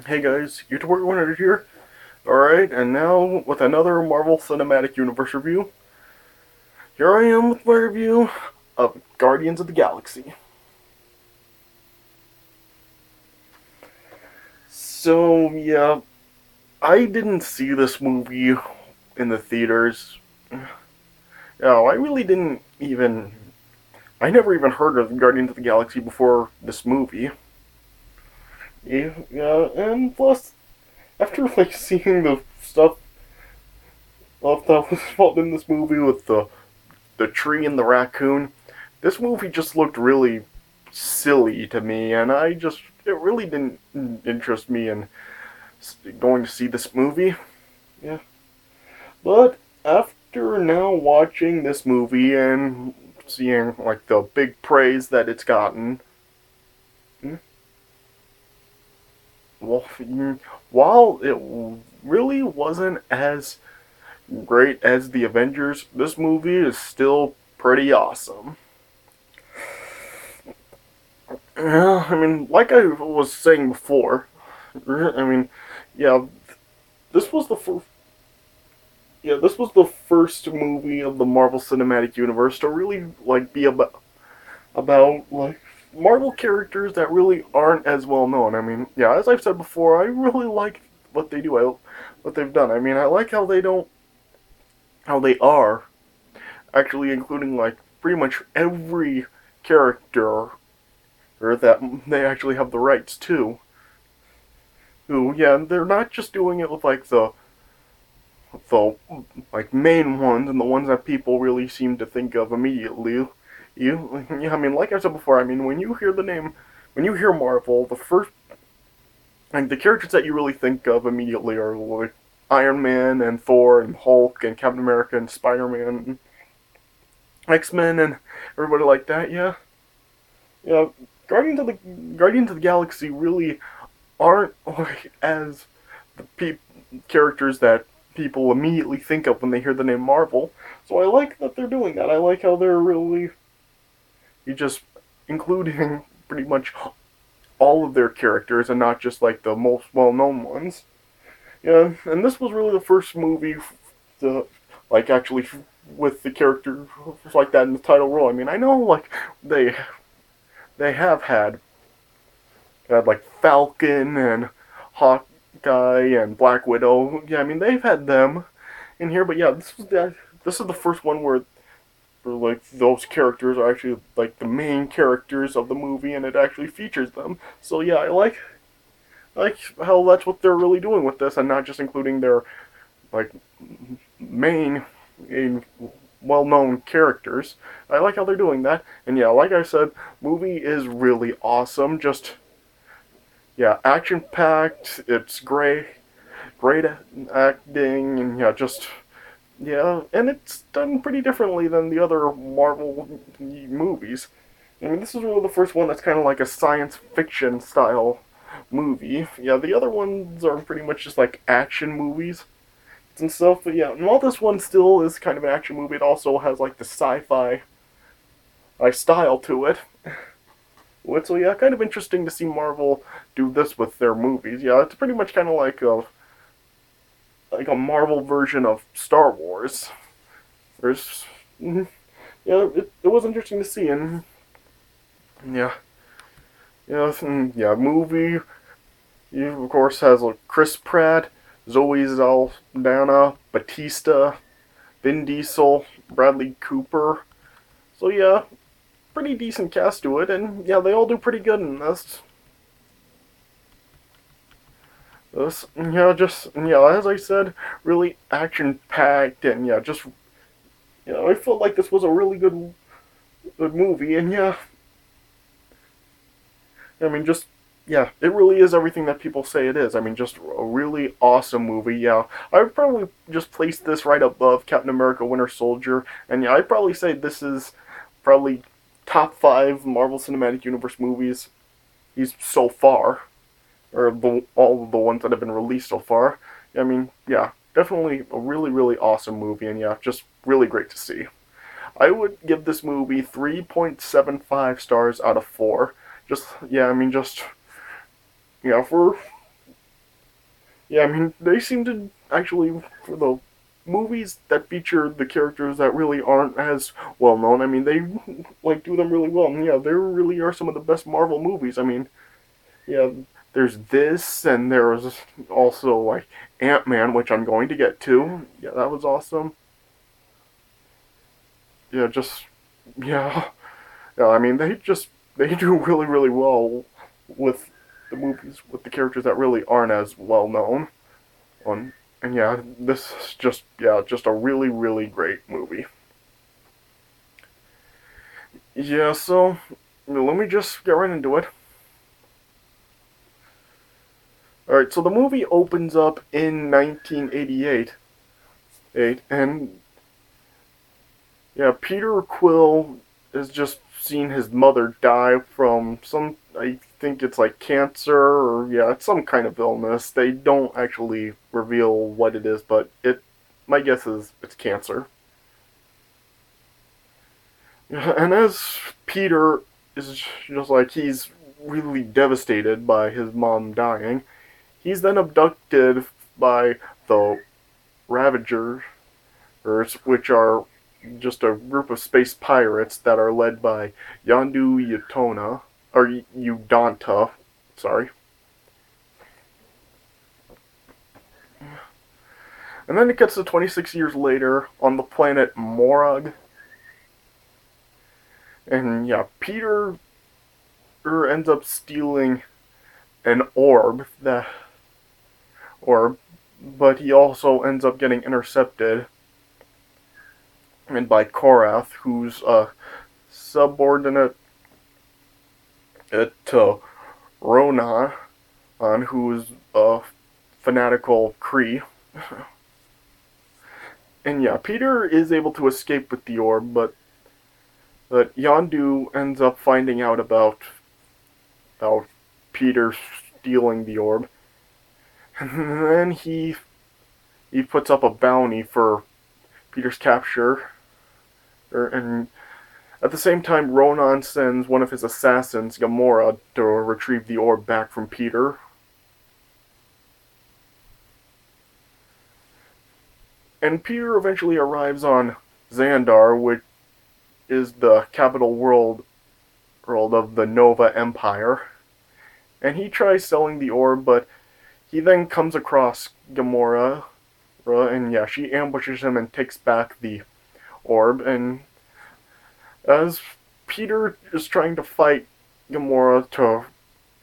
Hey guys, YouTuber 100 here. Alright, and now with another Marvel Cinematic Universe review. Here I am with my review of Guardians of the Galaxy. So, yeah, I didn't see this movie in the theaters. No, I really didn't even. I never even heard of Guardians of the Galaxy before this movie. Yeah, and plus, after seeing the stuff that was involved in this movie with the tree and the raccoon, this movie just looked really silly to me, and it really didn't interest me in going to see this movie. Yeah, but after now watching this movie and seeing the big praise that it's gotten, hmm, well, while it really wasn't as great as the Avengers, this movie is still pretty awesome. Yeah, I mean, like I was saying before, I mean, yeah, this was the first. Yeah, this was the first movie of the Marvel Cinematic Universe to really be about Marvel characters that really aren't as well known. I mean, yeah, as I've said before, I really like what they do. What they've done. I mean, I like how they are actually including pretty much every character or that they actually have the rights to. Who, yeah, they're not just doing it with the main ones and the ones that people really seem to think of immediately. Yeah, I mean, like I said before, I mean, when you hear Marvel, the characters that you really think of immediately are like Iron Man and Thor and Hulk and Captain America and Spider Man, X Men and everybody like that. Yeah, yeah. Guardians of the Galaxy really aren't as the characters that people immediately think of when they hear the name Marvel. So I like that they're doing that. I like how they're really you just including pretty much all of their characters and not just the most well-known ones. Yeah, and this was really the first movie to actually with the character like that in the title role. I mean, I know they they have had Falcon and Hawkeye and Black Widow. Yeah, I mean they've had them in here, but yeah, this is the first one where those characters are actually the main characters of the movie, and it actually features them. So yeah, I like how that's what they're really doing with this, and not just including their like main, main well-known characters. I like how they're doing that, and yeah, like I said, movie is really awesome. Just yeah, action packed. It's great acting, and yeah, just yeah, and it's done pretty differently than the other Marvel movies. I mean, this is really the first one that's kind of like a science fiction style movie. Yeah, the other ones are pretty much just like action movies and stuff. But yeah, and while this one still is kind of an action movie, it also has the sci-fi style to it. So yeah, kind of interesting to see Marvel do this with their movies. Yeah, it's pretty much kind of like a Marvel version of Star Wars. There's yeah, it was interesting to see, and yeah, yeah, movie. Of course has Chris Pratt, Zoe Saldana, Batista, Vin Diesel, Bradley Cooper. So yeah, pretty decent cast to it, and yeah, they all do pretty good in this. Yeah, just yeah, as I said, really action packed, and yeah, just I felt like this was a really good movie, and yeah, I mean, just yeah, it really is everything that people say it is. I mean, just a really awesome movie. Yeah, I would probably just place this right above Captain America: Winter Soldier, and yeah, I'd probably say this is probably top five Marvel Cinematic Universe movies he's so far, or all of the ones that have been released so far. I mean, yeah, definitely a really awesome movie, and yeah, just really great to see. I would give this movie 3.75 stars out of 4. Just yeah, I mean just yeah, for Yeah, I mean, they seem to actually, for the movies that feature the characters that really aren't as well known, I mean, they like do them really well. And yeah, there really are some of the best Marvel movies. I mean, yeah, there's this, and there's also like Ant-Man, which I'm going to get to. Yeah, that was awesome. Yeah, just yeah, yeah. I mean, they do really really well with the movies with the characters that really aren't as well known. On and yeah, this is just a really really great movie. Yeah, so let me just get right into it. All right, so the movie opens up in 1988, and yeah, Peter Quill has just seen his mother die from some, I think it's like cancer, or yeah, it's some kind of illness. They don't actually reveal what it is, but my guess is it's cancer. Yeah, and as Peter is just like he's really devastated by his mom dying, he's then abducted by the Ravagers, which are just a group of space pirates that are led by Yondu Yutona, or Udonta, sorry. And then it gets to 26 years later on the planet Morag, and yeah, Peter ends up stealing an orb, but he also ends up getting intercepted and by Korath, who's a subordinate to Ronan, who's a fanatical Kree. And yeah, Peter is able to escape with the orb, but Yondu ends up finding out about Peter stealing the orb, and then he puts up a bounty for Peter's capture, and at the same time, Ronan sends one of his assassins, Gamora, to retrieve the orb back from Peter. And Peter eventually arrives on Xandar, which is the capital world of the Nova Empire. And he tries selling the orb, but he then comes across Gamora, and yeah, she ambushes him and takes back the orb. And as Peter is trying to fight Gamora to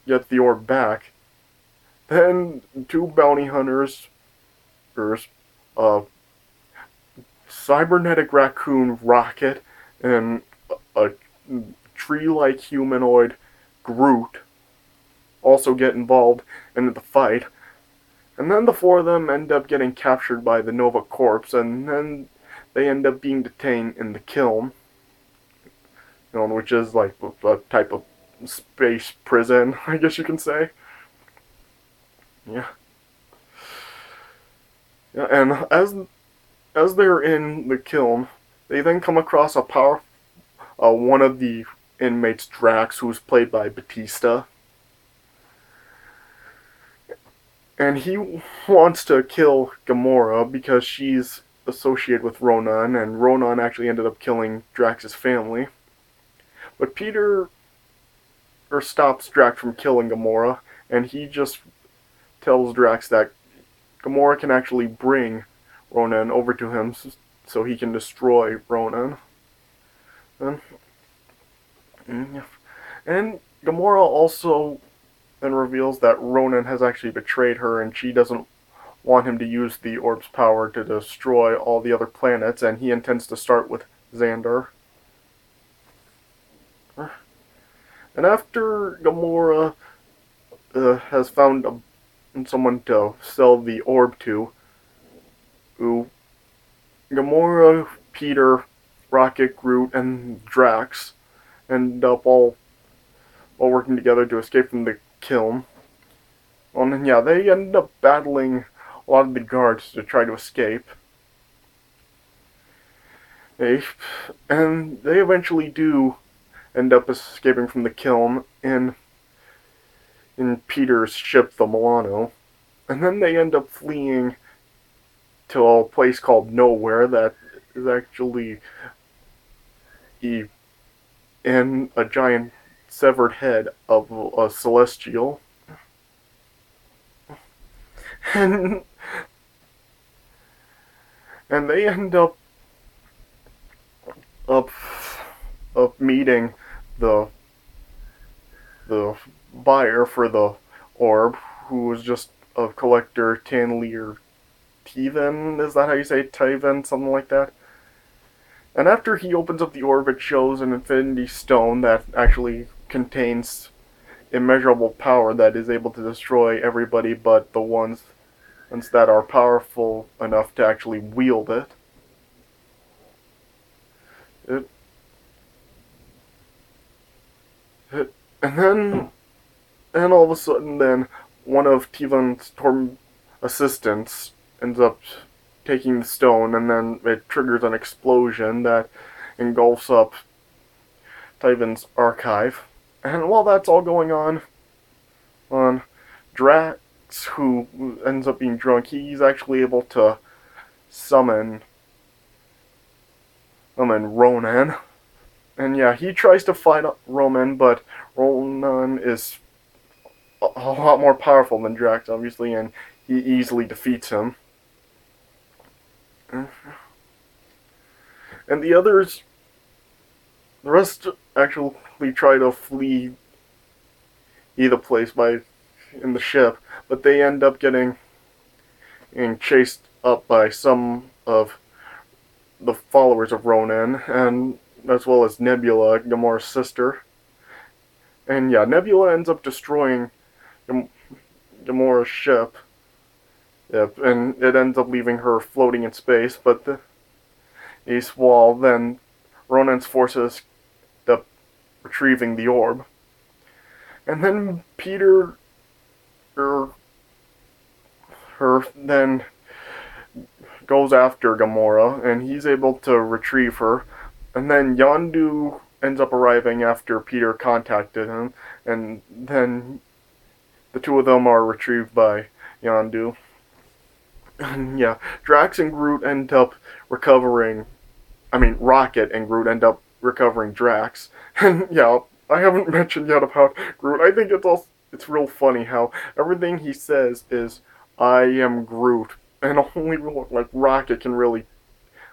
get the orb back, then two bounty hunters, a cybernetic raccoon Rocket and a tree-like humanoid Groot, also get involved in the fight. And then the four of them end up getting captured by the Nova Corps, and then they end up being detained in the kiln, which is like a type of space prison, I guess you can say. Yeah. Yeah, and as they're in the kiln, they then come across one of the inmates, Drax, who's played by Batista, and he wants to kill Gamora because she's associated with Ronan, and Ronan actually ended up killing Drax's family. But Peter stops Drax from killing Gamora, and he just tells Drax that Gamora can actually bring Ronan over to him so he can destroy Ronan. And, and Gamora also then reveals that Ronan has actually betrayed her, and she doesn't want him to use the orb's power to destroy all the other planets, and he intends to start with Xandar. And after Gamora has found someone to sell the orb to, who Gamora, Peter, Rocket, Groot, and Drax end up all working together to escape from the kiln. Well, and yeah, they end up battling a lot of the guards to try to escape. And they eventually do end up escaping from the kiln in Peter's ship, the Milano. And then they end up fleeing to a place called Nowhere that is actually in a giant severed head of a celestial. And and they end up up meeting the the buyer for the orb, who was just a collector, Tanlir Tiven, is that how you say Tiven? Something like that. And after he opens up the orb, it shows an infinity stone that actually contains immeasurable power that is able to destroy everybody but the ones that are powerful enough to actually wield it. it, it and then, and all of a sudden, then one of Tivan's assistants ends up taking the stone, and then it triggers an explosion that engulfs up Tivan's archive. And while that's all going on Drax, who ends up being drunk, he's actually able to summon Ronan. And yeah, he tries to fight Ronan, but Ronan is a lot more powerful than Drax, obviously, and he easily defeats him. And the rest actually try to flee the place in the ship, but they end up getting chased up by some of the followers of Ronan, and as well as Nebula, Gamora's sister. And yeah, Nebula ends up destroying Gamora's ship. Yep, and it ends up leaving her floating in space, but while then Ronan's forces end up retrieving the orb. And then Peter then goes after Gamora, and he's able to retrieve her. And then Yondu ends up arriving after Peter contacted him, and then the two of them are retrieved by Yondu. And yeah, Drax and Groot end up recovering. I mean, Rocket and Groot end up recovering Drax. And yeah, I haven't mentioned yet about Groot. I think it's real funny how everything he says is "I am Groot," and only like Rocket can really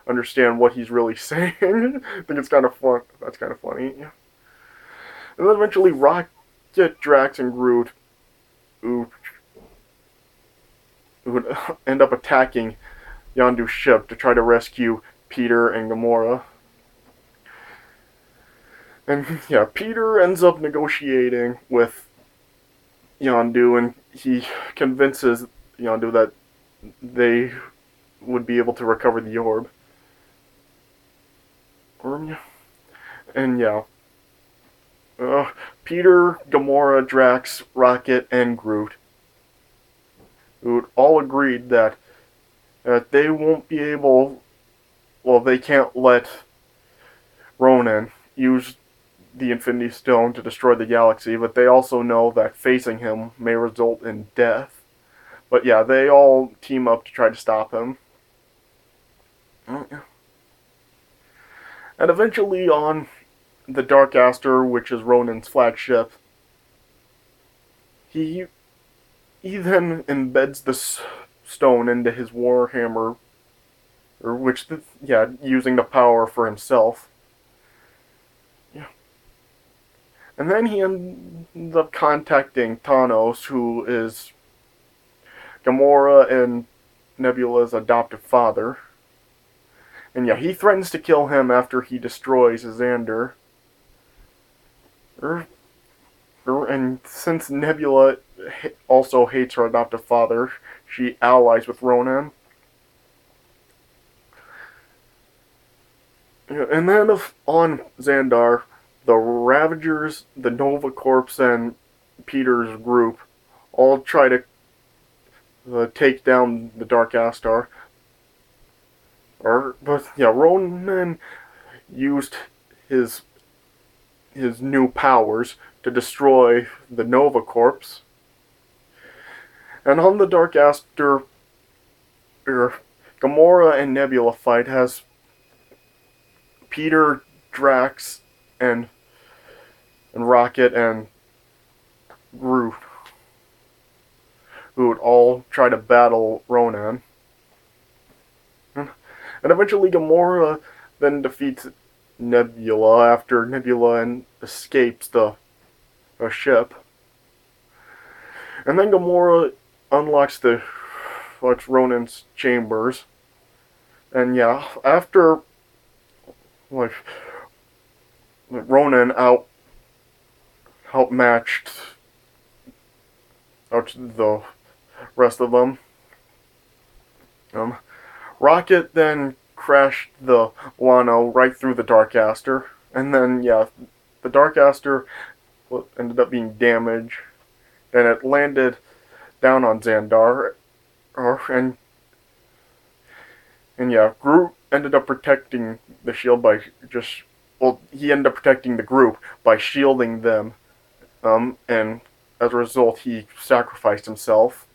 understand what he's really saying. I think it's kind of fun. That's kind of funny. Yeah. And then eventually, Rocket, Drax, and Groot who would end up attacking Yondu's ship to try to rescue Peter and Gamora. And yeah, Peter ends up negotiating with Yondu, and he convinces Yondu that they would be able to recover the orb. And yeah, Peter, Gamora, Drax, Rocket, and Groot who all agreed that they won't be able, well, they can't let Ronan use the Infinity Stone to destroy the galaxy, but they also know that facing him may result in death. But yeah, they all team up to try to stop him. And eventually on the Dark Aster, which is Ronan's flagship, he then embeds the stone into his warhammer, using the power for himself. Yeah. And then he ends up contacting Thanos, who is Gamora and Nebula's adoptive father. And yeah, he threatens to kill him after he destroys Xander. And since Nebula also hates her adoptive father, she allies with Ronan. And then on Xandar, the Ravagers, the Nova Corps, and Peter's group all try to take down the Dark Astar. But yeah, Ronan used his new powers to destroy the Nova Corps. And on the Dark Aster, Gamora and Nebula fight has Peter, Drax, and Rocket and Groot, who would all try to battle Ronan. And eventually Gamora then defeats Nebula after Nebula escapes the ship. And then Gamora unlocks Ronan's chambers. And yeah, after like Ronan outmatched the rest of them. Rocket then crashed the Wano right through the Dark Aster, and then yeah, the Dark Aster ended up being damaged, and it landed down on Xandar, and yeah, Groot ended up protecting the shield by he ended up protecting the group by shielding them, and as a result, he sacrificed himself.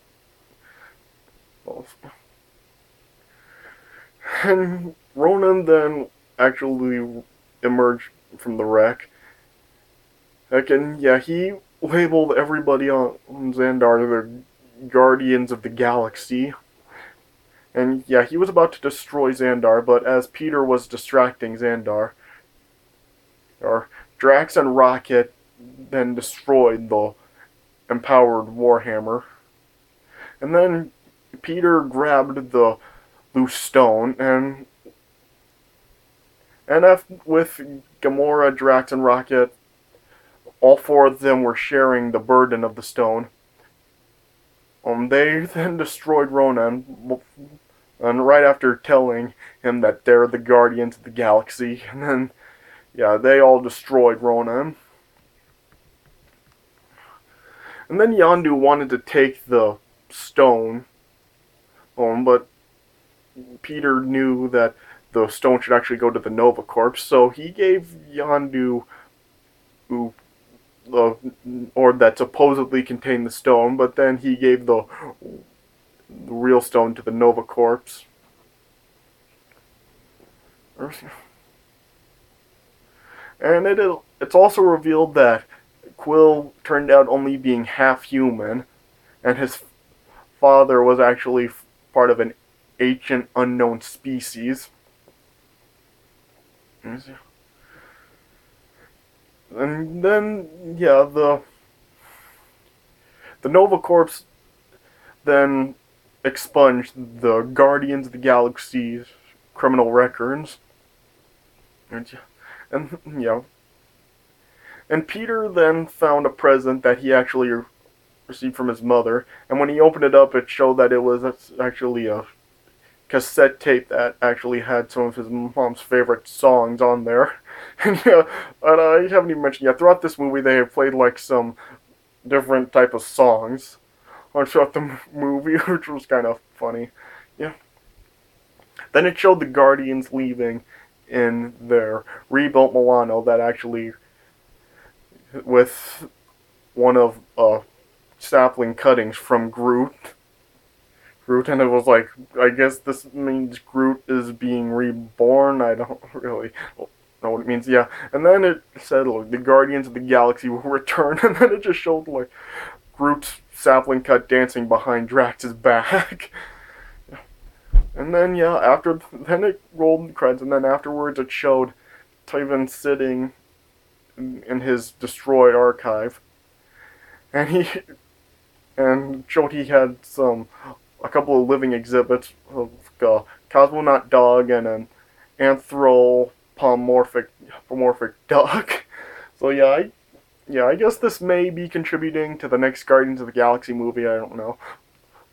And Ronan then actually emerged from the wreck. And yeah, he labeled everybody on Xandar the Guardians of the Galaxy. And yeah, he was about to destroy Xandar, but as Peter was distracting Xandar, Drax and Rocket then destroyed the empowered Warhammer. And then Peter grabbed the loose stone, and with Gamora, Drax, and Rocket, all four of them were sharing the burden of the stone. They then destroyed Ronan, and right after telling him that they're the Guardians of the Galaxy, and then, yeah, they all destroyed Ronan. And then Yondu wanted to take the stone, but Peter knew that the stone should actually go to the Nova Corps, so he gave Yondu the orb that supposedly contained the stone, but then he gave the real stone to the Nova Corps. And it's also revealed that Quill turned out only being half human, and his father was actually part of an ancient unknown species. And then, yeah, the Nova Corps then expunged the Guardians of the Galaxy's criminal records. And yeah. And Peter then found a present that he actually received from his mother, and when he opened it up, it showed that it was actually a cassette tape that actually had some of his mom's favorite songs on there. And yeah, and I haven't even mentioned yet, throughout this movie they have played like some different type of songs throughout the movie, which was kind of funny. Yeah. Then it showed the Guardians leaving in their rebuilt Milano that actually, with one of sapling cuttings from Groot, and it was like, I guess this means Groot is being reborn. I don't really know what it means. Yeah, and then it said, look, the Guardians of the Galaxy will return, and then it just showed like Groot's sapling cut dancing behind Drax's back. And then yeah, then it rolled the credits, and then afterwards it showed Tyven sitting in his destroyed archive, and showed he had a couple of living exhibits of a cosmonaut dog and an anthropomorphic duck. So yeah, I guess this may be contributing to the next Guardians of the Galaxy movie. I don't know.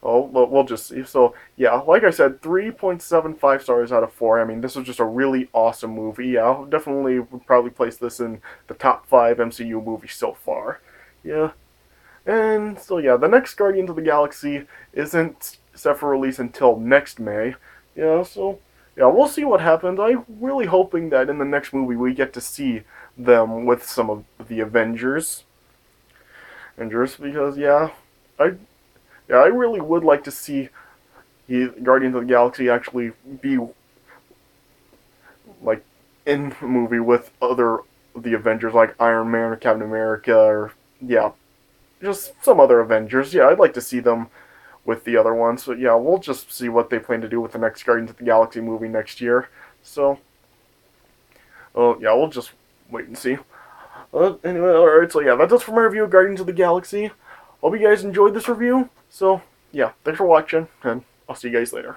Oh, but we'll just see. So yeah, like I said, 3.75 stars out of 4. I mean, this was just a really awesome movie. Yeah, I'll definitely would probably place this in the top 5 MCU movies so far. Yeah. And so yeah, the next Guardians of the Galaxy isn't set for release until next May. Yeah, so yeah, we'll see what happens. I'm really hoping that in the next movie we get to see them with some of the Avengers, because yeah, Yeah, I really would like to see Guardians of the Galaxy actually be like in a movie with other the Avengers, like Iron Man or Captain America, or yeah, just some other Avengers. Yeah, I'd like to see them with the other ones. So yeah, we'll just see what they plan to do with the next Guardians of the Galaxy movie next year. So, yeah, we'll just wait and see. Anyway, alright, so yeah, that's us for my review of Guardians of the Galaxy. Hope you guys enjoyed this review. So, yeah, thanks for watching, and I'll see you guys later.